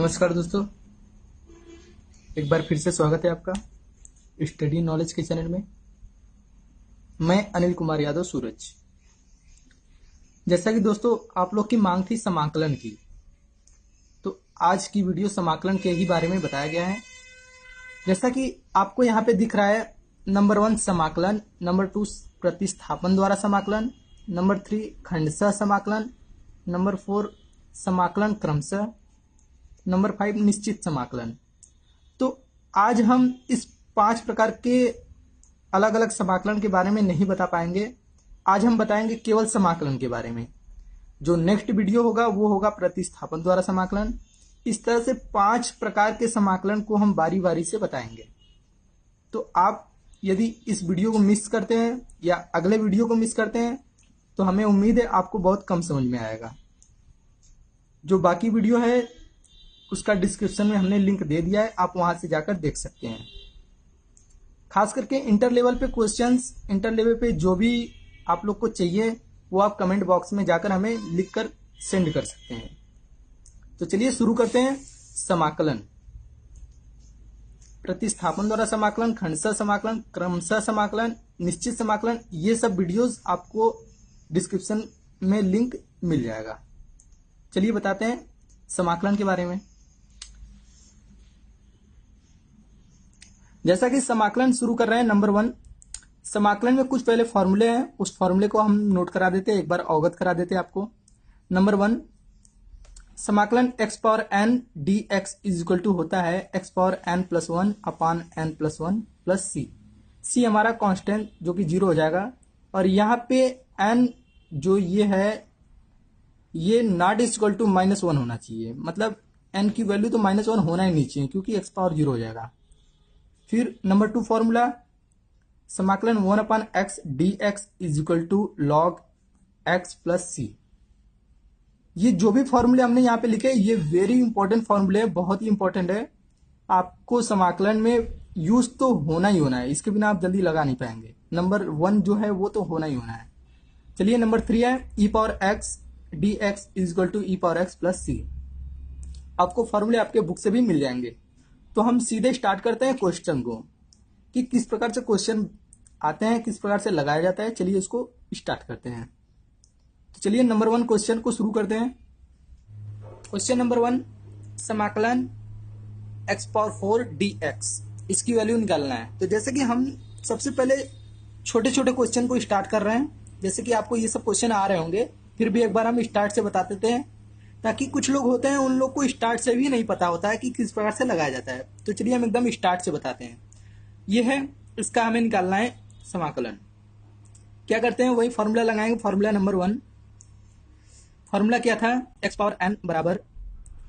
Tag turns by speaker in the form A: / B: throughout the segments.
A: नमस्कार दोस्तों, एक बार फिर से स्वागत है आपका स्टडी नॉलेज के चैनल में। मैं अनिल कुमार यादव सूरज। जैसा कि दोस्तों आप लोग की मांग थी समाकलन की, तो आज की वीडियो समाकलन के ही बारे में बताया गया है। जैसा कि आपको यहाँ पे दिख रहा है, नंबर 1 समाकलन, नंबर 2 प्रतिस्थापन द्वारा समाकलन, नंबर 3 खंडशः समाकलन, नंबर 4 समाकलन क्रमशः, नंबर 5 निश्चित समाकलन। तो आज हम इस 5 प्रकार के अलग अलग समाकलन के बारे में नहीं बता पाएंगे। आज हम बताएंगे केवल समाकलन के बारे में। जो नेक्स्ट वीडियो होगा वो होगा प्रतिस्थापन द्वारा समाकलन। इस तरह से 5 प्रकार के समाकलन को हम बारी बारी से बताएंगे। तो आप यदि इस वीडियो को मिस करते हैं या अगले वीडियो को मिस करते हैं तो हमें उम्मीद है आपको बहुत कम समझ में आएगा। जो बाकी वीडियो है उसका डिस्क्रिप्शन में हमने लिंक दे दिया है, आप वहां से जाकर देख सकते हैं। खास करके इंटर लेवल पे क्वेश्चंस, इंटर लेवल पे जो भी आप लोग को चाहिए वो आप कमेंट बॉक्स में जाकर हमें लिखकर सेंड कर सकते हैं। तो चलिए शुरू करते हैं। समाकलन, प्रतिस्थापन द्वारा समाकलन, खंडशः समाकलन, क्रमशः समाकलन, निश्चित समाकलन, ये सब वीडियोस आपको डिस्क्रिप्शन में लिंक मिल जाएगा। चलिए बताते हैं समाकलन के बारे में। जैसा कि समाकलन शुरू कर रहे हैं, नंबर 1 समाकलन में कुछ पहले फॉर्मूले हैं, उस फॉर्मूले को हम नोट करा देते हैं, एक बार अवगत करा देते हैं आपको। नंबर 1 समाकलन x power n dx is equal to होता है x power n plus 1 upon n plus 1 plus c हमारा कांस्टेंट जो कि 0 हो जाएगा। और यहाँ पे n जो ये है ये नॉट इज इक्वल टू -1 होना चाहिए, मतलब n की वैल्यू तो -1 होना ही नहीं चाहिए क्योंकि x पावर 0 हो जाएगा। फिर नंबर 2 फॉर्मूला समाकलन 1 upon x dx is equal to log x plus c। ये जो भी फॉर्मूले हमने यहाँ पे लिखे ये वेरी इंपॉर्टेंट फॉर्मूले है, बहुत ही इंपॉर्टेंट है। आपको समाकलन में यूज तो होना ही होना है, इसके बिना आप जल्दी लगा नहीं पाएंगे। नंबर 1 जो है वो तो होना ही होना है। चलिए नंबर 3 है e power x dx is equal to e power x plus c। आपको फॉर्मूले आपके बुक से भी मिल जाएंगे। तो हम सीधे स्टार्ट करते हैं क्वेश्चन को कि किस प्रकार से क्वेश्चन आते हैं, किस प्रकार से लगाया जाता है। चलिए इसको स्टार्ट करते हैं। तो चलिए नंबर 1 क्वेश्चन को शुरू करते हैं। क्वेश्चन नंबर 1 समाकलन x पावर 4 dx, इसकी वैल्यू निकालना है। तो जैसे कि हम सबसे पहले छोटे छोटे क्वेश्चन को स्टार्ट कर रहे हैं, जैसे कि आपको ये सब क्वेश्चन आ रहे होंगे, फिर भी एक बार हम स्टार्ट से बता देते हैं ताकि कुछ लोग होते हैं उन लोग को स्टार्ट से भी नहीं पता होता है कि किस प्रकार से लगाया जाता है। तो चलिए हम एकदम स्टार्ट से बताते हैं। ये है, इसका हमें निकालना है समाकलन। क्या करते हैं, वही फॉर्मूला लगाएंगे। फॉर्मूला नंबर 1, फॉर्मूला क्या था, x पावर n बराबर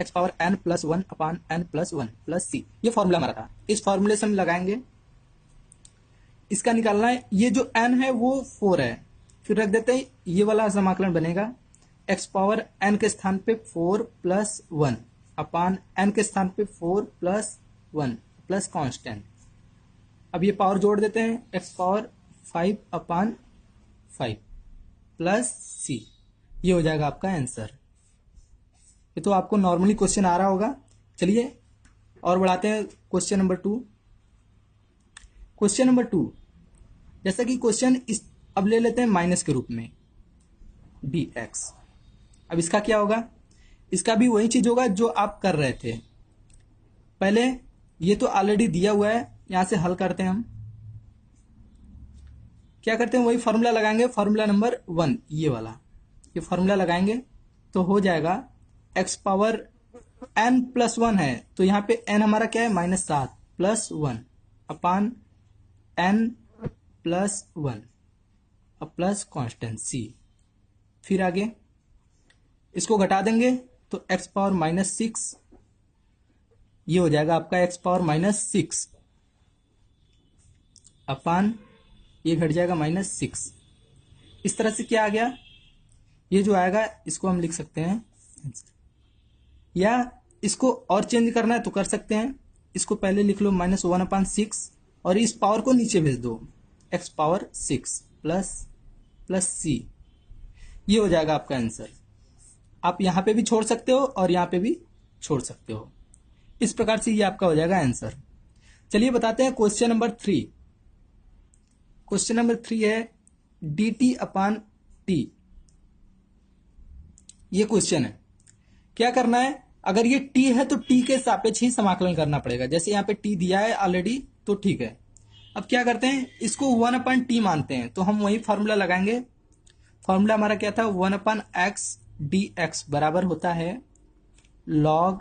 A: x power n plus 1 upon n plus 1 plus c। ये फॉर्मूला हमारा था, इस फॉर्मूले से हम लगाएंगे। इसका निकालना है, ये जो n है वो 4 है, फिर रख देते हैं, ये वाला समाकलन बनेगा x पावर n के स्थान पे 4 प्लस 1 अपान n के स्थान पे 4 प्लस 1 प्लस कांस्टेंट। अब ये पावर जोड़ देते हैं, x पावर 5 अपान 5 प्लस c। ये हो जाएगा आपका आंसर। ये तो आपको नॉर्मली क्वेश्चन आ रहा होगा। चलिए और बढ़ाते हैं क्वेश्चन नंबर 2। क्वेश्चन नंबर 2, जैसा कि क्वेश्चन इस अब ले लेते हैं माइनस के रूप में dx। अब इसका क्या होगा, इसका भी वही चीज होगा जो आप कर रहे थे पहले। ये तो ऑलरेडी दिया हुआ है, यहां से हल करते हैं हम। क्या करते हैं, वही फॉर्मूला लगाएंगे, फॉर्मूला नंबर 1 ये वाला, ये फॉर्मूला लगाएंगे तो हो जाएगा x पावर n प्लस 1 है, तो यहाँ पे n हमारा क्या है -7 प्लस 1 अपान n प्लस 1 अब प्लस कांस्टेंट c। फिर आगे इसको घटा देंगे तो x पावर -6, ये हो जाएगा आपका x पावर -6 अपान ये घट जाएगा -6। इस तरह से क्या आ गया, ये जो आएगा इसको हम लिख सकते हैं, या इसको और चेंज करना है तो कर सकते हैं। इसको पहले लिख लो -1 अपान 6 और इस पावर को नीचे भेज दो, x पावर 6 प्लस c। ये हो जाएगा आपका आंसर। आप यहां पे भी छोड़ सकते हो और यहां पे भी छोड़ सकते हो। इस प्रकार से ये आपका हो जाएगा आंसर। चलिए बताते हैं क्वेश्चन नंबर 3। क्वेश्चन नंबर 3 है dt अपॉन टी। ये क्वेश्चन है, क्या करना है, अगर ये t है तो t के सापेक्ष ही समाकलन करना पड़ेगा। जैसे यहाँ पे t दिया है ऑलरेडी तो ठीक है। अब क्या करते हैं, इसको 1/t मानते हैं तो हम वही फॉर्मूला लगाएंगे। फॉर्मूला हमारा क्या था, 1/x dx बराबर होता है log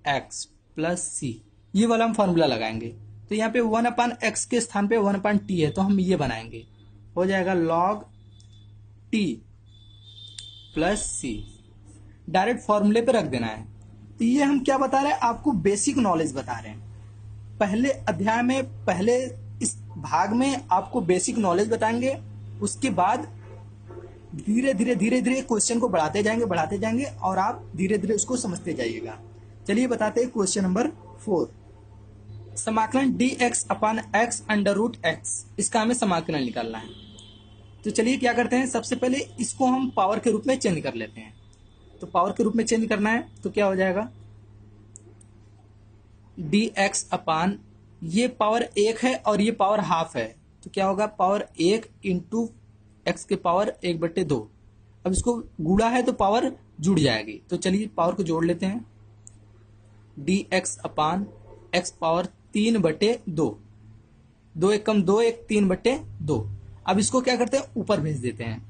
A: x प्लस सी। ये वाला हम फॉर्मूला लगाएंगे। तो यहाँ पे 1/x के स्थान पे 1/t है तो हम ये बनाएंगे, हो जाएगा log t प्लस सी। डायरेक्ट फॉर्मूले पे रख देना है। तो ये हम क्या बता रहे हैं, आपको बेसिक नॉलेज बता रहे हैं। पहले अध्याय में, पहले इस भाग में आपको बेसिक नॉलेज बताएंगे, उसके बाद धीरे धीरे क्वेश्चन को बढ़ाते जाएंगे और आप धीरे धीरे उसको समझते जाइएगा। चलिए बताते हैं क्वेश्चन नंबर 4। समाकलन dx upon x under root x, इसका हमें समाकलन निकालना है। तो चलिए क्या करते हैं, सबसे पहले इसको हम पावर के रूप में चेंज कर लेते हैं। तो पावर के रूप में चेंज करना है तो क्या हो जाएगा, dx अपॉन, ये पावर 1 है और ये पावर हाफ है तो क्या होगा, पावर 1 इंटू एक्स के पावर 1/2। अब इसको गुणा है तो पावर जुड़ जाएगी। तो चलिए पावर को जोड़ लेते हैं, dx अपॉन x पावर 3/2, 2 एक कम 2, 1 3/2। अब इसको क्या करते हैं, ऊपर भेज देते हैं,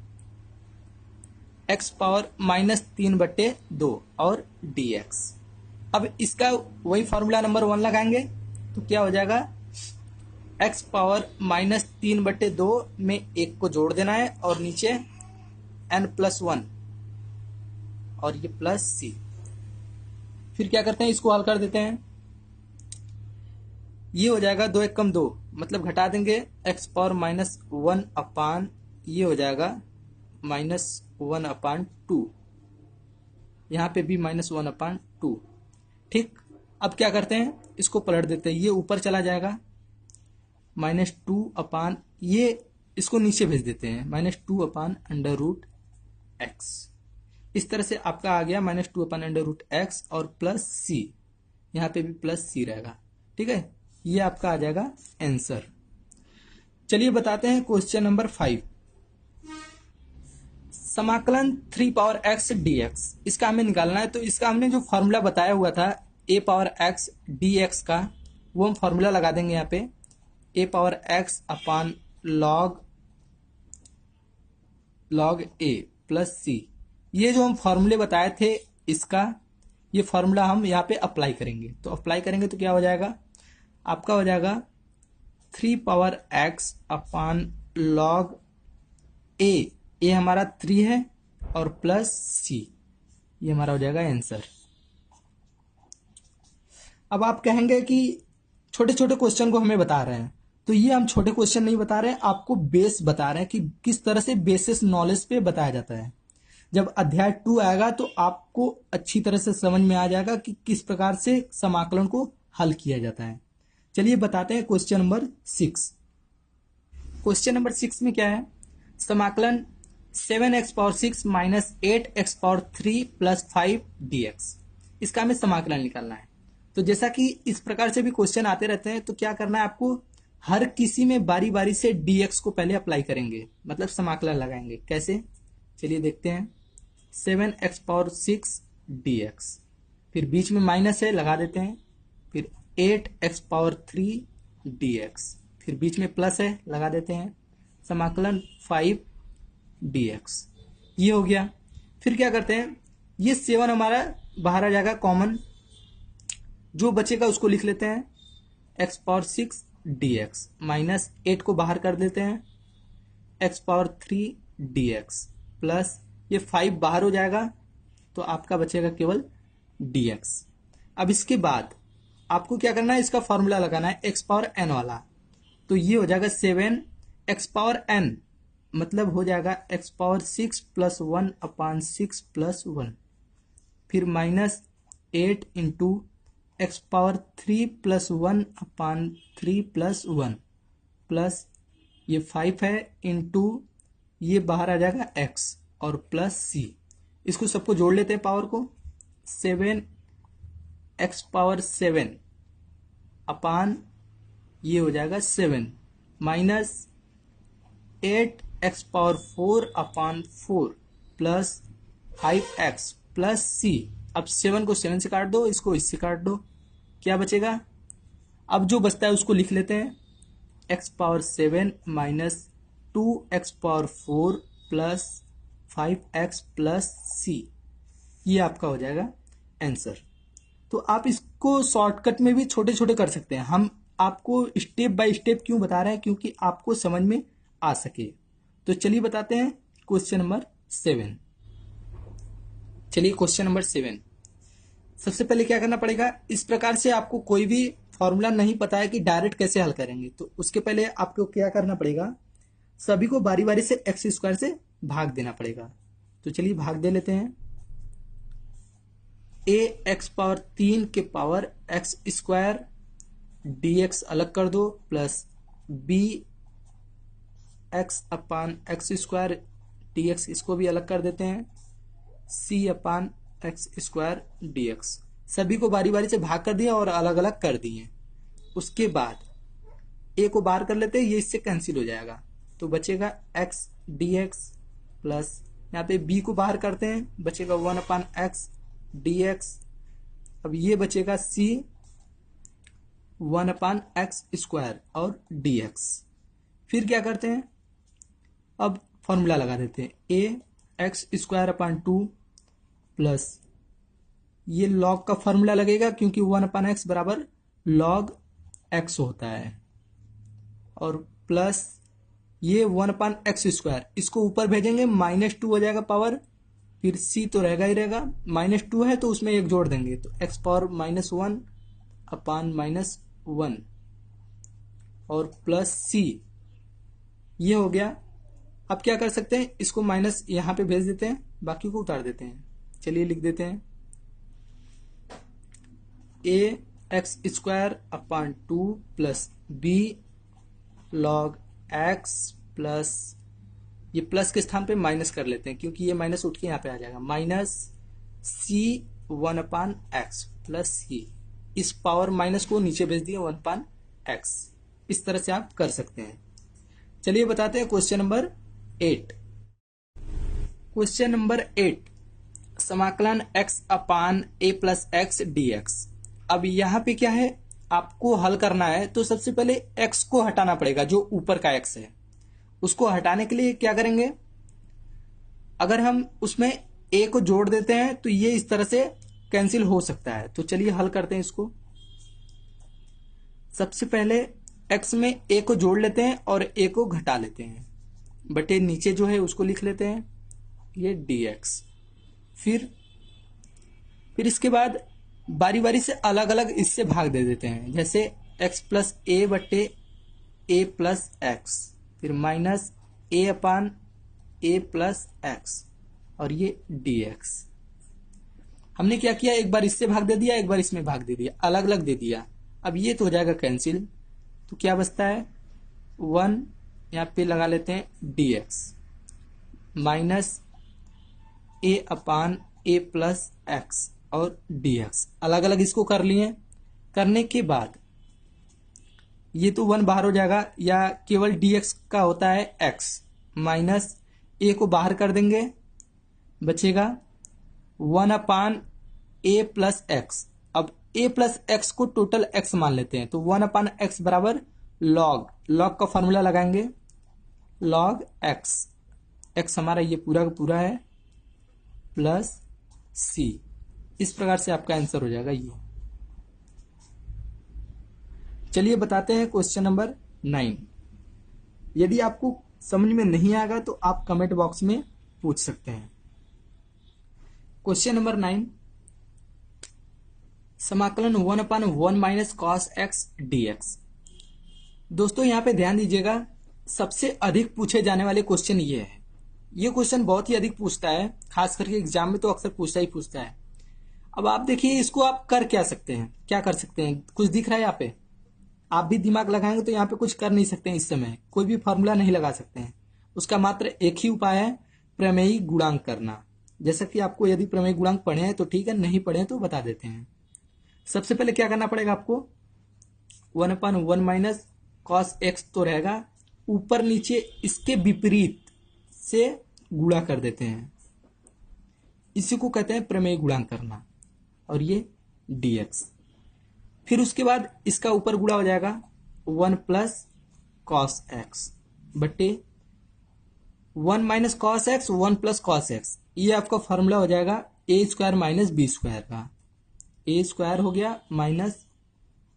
A: x पावर -3/2 और dx। अब इसका वही फॉर्मूला नंबर 1 लगाएंगे तो क्या हो जाएगा, x पावर -3/2 में 1 को जोड़ देना है और नीचे n+1 और ये प्लस सी। फिर क्या करते हैं, इसको हल कर देते हैं। ये हो जाएगा 2 एक कम 2, मतलब घटा देंगे, x पावर -1 अपान, ये हो जाएगा -1/2, यहाँ पे भी -1/2। ठीक, अब क्या करते हैं, इसको पलट देते हैं, ये ऊपर चला जाएगा -2 अपान, ये इसको नीचे भेज देते हैं, -2 अपान अंडर रूट एक्स। इस तरह से आपका आ गया -2 अपान अंडर रूट एक्स और प्लस सी, यहाँ पे भी प्लस सी रहेगा। ठीक है, ये आपका आ जाएगा आंसर। चलिए बताते हैं क्वेश्चन नंबर 5। समाकलन 3 पावर x dx, इसका हमें निकालना है। तो इसका हमने जो फॉर्मूला बताया हुआ था a पावर x dx का, वो हम फॉर्मूला लगा देंगे यहाँ पे, a power x upon log a plus C. ये जो हम फॉर्मूले बताए थे इसका, ये फॉर्मूला हम यहाँ पे अप्लाई करेंगे। तो अप्लाई करेंगे तो क्या हो जाएगा, आपका हो जाएगा 3 power x upon log a, ये हमारा 3 है और प्लस सी, ये हमारा हो जाएगा आंसर। अब आप कहेंगे कि छोटे छोटे क्वेश्चन को हमें बता रहे हैं, तो ये हम छोटे क्वेश्चन नहीं बता रहे हैं, आपको बेस बता रहे हैं कि किस तरह से बेसिस नॉलेज पे बताया जाता है। जब अध्याय 2 आएगा तो आपको अच्छी तरह से समझ में आ जाएगा कि किस प्रकार से समाकलन को हल किया जाता है। चलिए बताते हैं क्वेश्चन नंबर 6। क्वेश्चन नंबर 6 में क्या है, समाकलन 7x power 6 minus 8x power 3 plus 5 dx, इसका हमें समाकलन निकालना है। तो जैसा कि इस प्रकार से भी क्वेश्चन आते रहते हैं, तो क्या करना है आपको, हर किसी में बारी बारी से dx को पहले अप्लाई करेंगे, मतलब समाकलन लगाएंगे। कैसे, चलिए देखते हैं। 7x पावर 6 dx, फिर बीच में माइनस है लगा देते हैं, फिर 8x पावर 3 dx, फिर बीच में प्लस है लगा देते हैं, समाकलन 5 dx, ये हो गया। फिर क्या करते हैं, ये 7 हमारा बाहर आ जाएगा कॉमन, जो बचेगा उसको लिख लेते हैं, x पावर 6 dx माइनस 8 को बाहर कर देते हैं, x पावर 3 dx प्लस ये 5 बाहर हो जाएगा तो आपका बचेगा केवल dx। अब इसके बाद आपको क्या करना है, इसका फॉर्मूला लगाना है x पावर n वाला। तो ये हो जाएगा 7x पावर n, मतलब हो जाएगा x पावर 6 प्लस 1 अपान 6 प्लस 1, फिर minus 8 into x power 3 plus 1 अपान 3 प्लस 1 प्लस ये 5 है इंटू ये बाहर आ जाएगा x और प्लस c। इसको सबको जोड़ लेते हैं पावर को, 7 एक्स पावर 7 अपान ये हो जाएगा 7 माइनस 8 एक्स पावर 4 अपान 4 प्लस 5x प्लस सी। अब 7 को 7 से काट दो, इसको इससे काट दो, क्या बचेगा? अब जो बचता है उसको लिख लेते हैं, x power 7 minus 2x power 4 plus 5x plus C. ये आपका हो जाएगा आंसर। तो आप इसको शॉर्टकट में भी छोटे छोटे कर सकते हैं। हम आपको स्टेप बाय स्टेप क्यों बता रहे हैं, क्योंकि आपको समझ में आ सके। तो चलिए बताते हैं क्वेश्चन नंबर 7। चलिए क्वेश्चन नंबर 7, सबसे पहले क्या करना पड़ेगा, इस प्रकार से आपको कोई भी फॉर्मूला नहीं पता है कि डायरेक्ट कैसे हल करेंगे, तो उसके पहले आपको क्या करना पड़ेगा, सभी को बारी बारी से एक्स स्क्वायर से भाग देना पड़ेगा। तो चलिए भाग दे लेते हैं। ए एक्स पावर 3 के पावर एक्स स्क्वायर dx अलग कर दो प्लस बी एक्स अपान एक्स स्क्वायर dx, इसको भी अलग कर देते हैं, सी अपान एक्स स्क्वायर dx। सभी को बारी बारी से भाग कर दिया और अलग अलग कर दिए। उसके बाद ए को बाहर कर लेते हैं, ये इससे कैंसिल हो जाएगा, तो बचेगा x dx प्लस यहाँ पे b को बाहर करते हैं, बचेगा 1 अपान एक्स dx। अब ये बचेगा c 1 अपान एक्स स्क्वायर और dx। फिर क्या करते हैं, अब फॉर्मूला लगा देते हैं, a x square upon 2 plus ये लॉग का फॉर्मूला लगेगा क्योंकि 1 अपान एक्स बराबर लॉग x होता है, और प्लस ये 1 अपान एक्स स्क्वायर, इसको ऊपर भेजेंगे -2 हो जाएगा पावर, फिर c तो रहेगा ही रहेगा, -2 है तो उसमें एक जोड़ देंगे, तो x पावर -1 अपान -1 और प्लस c, ये हो गया। अब क्या कर सकते हैं, इसको माइनस यहां पे भेज देते हैं, बाकी को उतार देते हैं। चलिए लिख देते हैं, a x square upon 2 plus b log x plus ये प्लस के स्थान पे माइनस कर लेते हैं क्योंकि ये माइनस उठ के यहाँ पे आ जाएगा, माइनस c 1 अपान एक्स प्लस सी। इस पावर माइनस को नीचे भेज दिया 1 अपान एक्स। इस तरह से आप कर सकते हैं। चलिए बताते हैं क्वेश्चन नंबर 8। क्वेश्चन नंबर 8, समाकलन x upon a plus x dx। अब यहाँ पे क्या है, आपको हल करना है, तो सबसे पहले x को हटाना पड़ेगा, जो ऊपर का x है उसको हटाने के लिए क्या करेंगे, अगर हम उसमें a को जोड़ देते हैं तो ये इस तरह से कैंसिल हो सकता है। तो चलिए हल करते हैं इसको। सबसे पहले x में a को जोड़ लेते हैं और a को घटा लेते हैं, बटे नीचे जो है उसको लिख लेते हैं ये dx। फिर इसके बाद बारी बारी से अलग अलग इससे भाग दे देते हैं, जैसे x प्लस ए बटे a प्लस एक्स, फिर minus a upon a plus x और ये dx। हमने क्या किया, एक बार इससे भाग दे दिया, एक बार इसमें भाग दे दिया, अलग अलग दे दिया। अब ये तो हो जाएगा कैंसिल, तो क्या बचता है 1, यहाँ पे लगा लेते हैं dx minus a upon a plus x और dx। अलग अलग इसको कर लिए, करने के बाद ये तो 1 बाहर हो जाएगा, या केवल dx का होता है x, माइनस a को बाहर कर देंगे, बचेगा 1 अपान a प्लस एक्स। अब a प्लस एक्स को टोटल x मान लेते हैं, तो 1 अपान एक्स बराबर लॉग का फॉर्मूला लगाएंगे, लॉग x हमारा ये पूरा का पूरा है प्लस c। इस प्रकार से आपका आंसर हो जाएगा ये। चलिए बताते हैं क्वेश्चन नंबर 9। यदि आपको समझ में नहीं आएगा तो आप कमेंट बॉक्स में पूछ सकते हैं। क्वेश्चन नंबर 9, समाकलन 1 अपान 1 माइनस कॉस एक्स dx। दोस्तों यहाँ पे ध्यान दीजिएगा, सबसे अधिक पूछे जाने वाले क्वेश्चन ये है। ये क्वेश्चन बहुत ही अधिक पूछता है, खास करके एग्जाम में तो अक्सर पूछता है। अब आप देखिए इसको आप कर क्या सकते हैं, क्या कर सकते हैं, कुछ दिख रहा है यहाँ पे, आप भी दिमाग लगाएंगे तो यहाँ पे कुछ कर नहीं सकते हैं। इस समय कोई भी फॉर्मूला नहीं लगा सकते हैं, उसका मात्र एक ही उपाय है, प्रमेयी गुणांक करना। जैसा कि आपको यदि प्रमेय गुणांक पढ़े हैं तो ठीक है, नहीं पढ़े हैं तो बता देते हैं। सबसे पहले क्या करना पड़ेगा आपको, 1/1 माइनस कॉस एक्स तो रहेगा, ऊपर नीचे इसके विपरीत से गुणा कर देते हैं, इसी को कहते हैं प्रमेय गुणांक करना, और ये dx। फिर उसके बाद इसका ऊपर गुणा हो जाएगा 1 प्लस कॉस एक्स बट्टे 1 minus cos x 1 plus cos x, ये आपका फॉर्मूला हो जाएगा ए स्क्वायर माइनस बी स्क्वायर का, ए स्क्वायर हो गया माइनस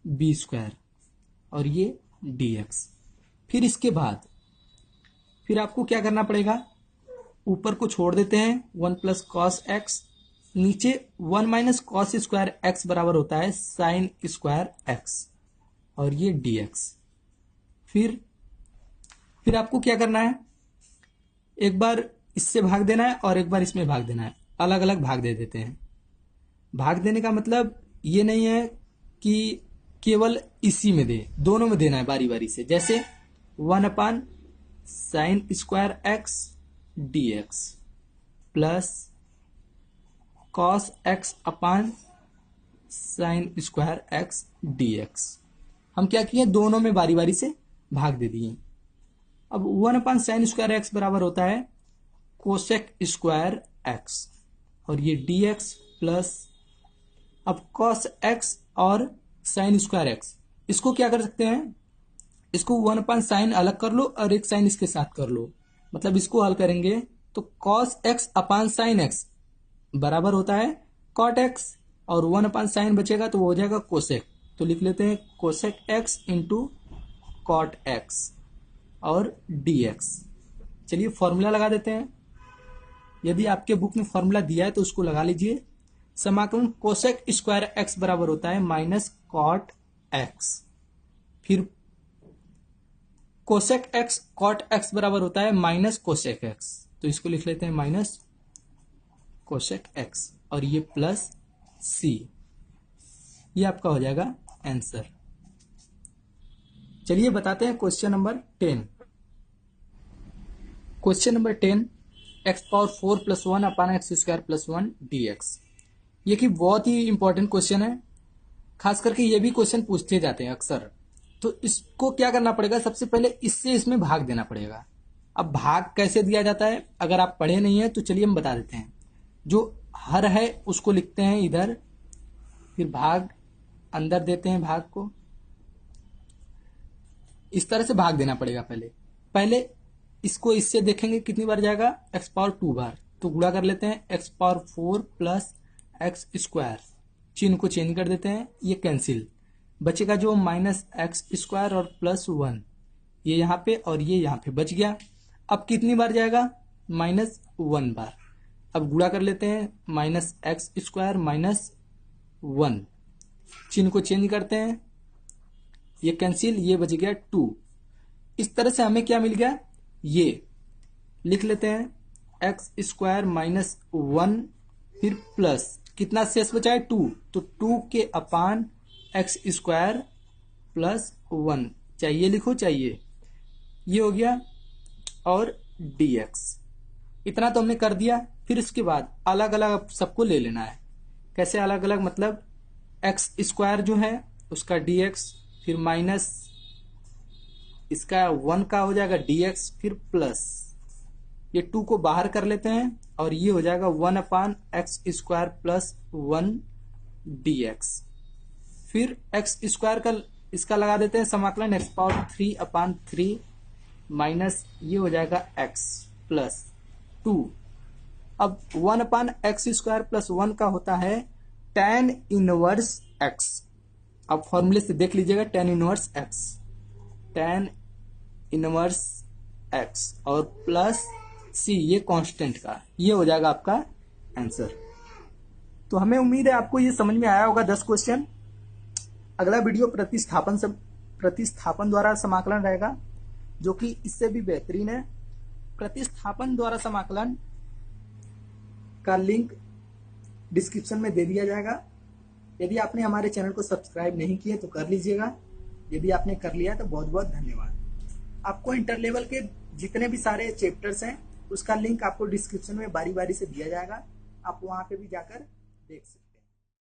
A: बी स्क्वायर, और ये dx। फिर इसके बाद फिर आपको क्या करना पड़ेगा, ऊपर को छोड़ देते हैं 1 प्लस कॉस एक्स, नीचे 1 माइनस कॉस स्क्वायर एक्स बराबर होता है साइन स्क्वायर एक्स, और ये dx। फिर आपको क्या करना है, एक बार इससे भाग देना है और एक बार इसमें भाग देना है, अलग अलग भाग दे देते हैं। भाग देने का मतलब ये नहीं है कि केवल इसी में दे, दोनों में देना है बारी बारी से, जैसे 1 sine square x dx plus cos x अपान साइन स्क्वायर एक्स dx। हम क्या किए, दोनों में बारी बारी से भाग दे दिए। अब 1 साइन स्क्वायर एक्स बराबर होता है कोसेक स्क्वायर एक्स, और ये dx प्लस अब कॉस एक्स और साइन स्क्वायर एक्स, इसको क्या कर सकते हैं, इसको 1 साइन अलग कर लो और एक साइन इसके साथ कर लो, मतलब इसको हल करेंगे तो कॉस एक्स अपान साइन एक्स बराबर होता है कॉट एक्स, और 1 साइन बचेगा तो वो हो जाएगा कोसेक, तो लिख लेते हैं cosec x into cot x और dx। चलिए फॉर्मूला लगा देते हैं, यदि आपके बुक में फॉर्मूला दिया है तो उसको लगा लीजिए। समाकलन कोसेक स्क्वायर एक्स बराबर होता है माइनस कॉट एक्स, फिर कोसेक एक्स कॉट एक्स बराबर होता है माइनस कोसेक एक्स, तो इसको लिख लेते हैं माइनस कोसेक एक्स, और ये प्लस सी, ये आपका हो जाएगा आंसर। चलिए बताते हैं question number 10। Question number 10, x power 4 plus 1 अपान एक्स स्क्वायर प्लस 1 dx। ये कि बहुत ही इंपॉर्टेंट क्वेश्चन है, खास करके ये भी क्वेश्चन पूछते जाते हैं अक्सर। तो इसको क्या करना पड़ेगा, सबसे पहले इससे इसमें भाग देना पड़ेगा। अब भाग कैसे दिया जाता है अगर आप पढ़े नहीं है तो चलिए हम बता देते हैं। जो हर है उसको लिखते हैं इधर, फिर भाग अंदर देते हैं, भाग को इस तरह से भाग देना पड़ेगा। पहले इसको इससे देखेंगे कितनी बार जाएगा, एक्स पावर 2 बार, तो गुणा कर लेते हैं x power 4 plus x square, चिन्ह को चेंज कर देते हैं, ये कैंसिल, बचेगा जो माइनस एक्स स्क्वायर और प्लस 1, ये यहाँ पे और ये यहाँ पे बच गया। अब कितनी बार जाएगा, -1 बार। अब गुणा कर लेते हैं माइनस एक्स स्क्वायर माइनस 1, चिन्ह को चेंज करते हैं, ये कैंसिल, ये बच गया 2। इस तरह से हमें क्या मिल गया, ये लिख लेते हैं एक्स स्क्वायर माइनस 1, फिर प्लस कितना शेष बचा है 2, तो 2 के अपान एक्स स्क्वायर प्लस 1, चाहिए लिखो चाहिए, ये हो गया, और dx। इतना तो हमने कर दिया। फिर इसके बाद अलग अलग सबको ले लेना है। कैसे अलग अलग, मतलब एक्स स्क्वायर जो है उसका dx, फिर माइनस इसका 1 का हो जाएगा dx, फिर प्लस ये 2 को बाहर कर लेते हैं और ये हो जाएगा 1 अपान एक्स स्क्वायर प्लस 1 dx। फिर एक्स स्क्वायर का इसका लगा देते हैं समाकलन एक्स पावर 3 अपान 3 माइनस ये हो जाएगा x प्लस 2। अब 1 अपान एक्स स्क्वायर प्लस 1 का होता है tan इनवर्स x। अब फॉर्मूले से देख लीजिएगा tan inverse x, tan inverse x और प्लस c, ये कांस्टेंट का, ये हो जाएगा आपका आंसर। तो हमें उम्मीद है आपको ये समझ में आया होगा 10 क्वेश्चन। अगला वीडियो प्रतिस्थापन द्वारा समाकलन रहेगा, जो कि इससे भी बेहतरीन है। प्रतिस्थापन द्वारा समाकलन का लिंक डिस्क्रिप्शन में दे दिया जाएगा। यदि आपने हमारे चैनल को सब्सक्राइब नहीं किया तो कर लीजिएगा, यदि आपने कर लिया तो बहुत बहुत धन्यवाद। आपको इंटर लेवल के जितने भी सारे चैप्टर्स हैं उसका लिंक आपको डिस्क्रिप्शन में बारी बारी से दिया जाएगा, आप वहां पे भी जाकर देख सकते हैं।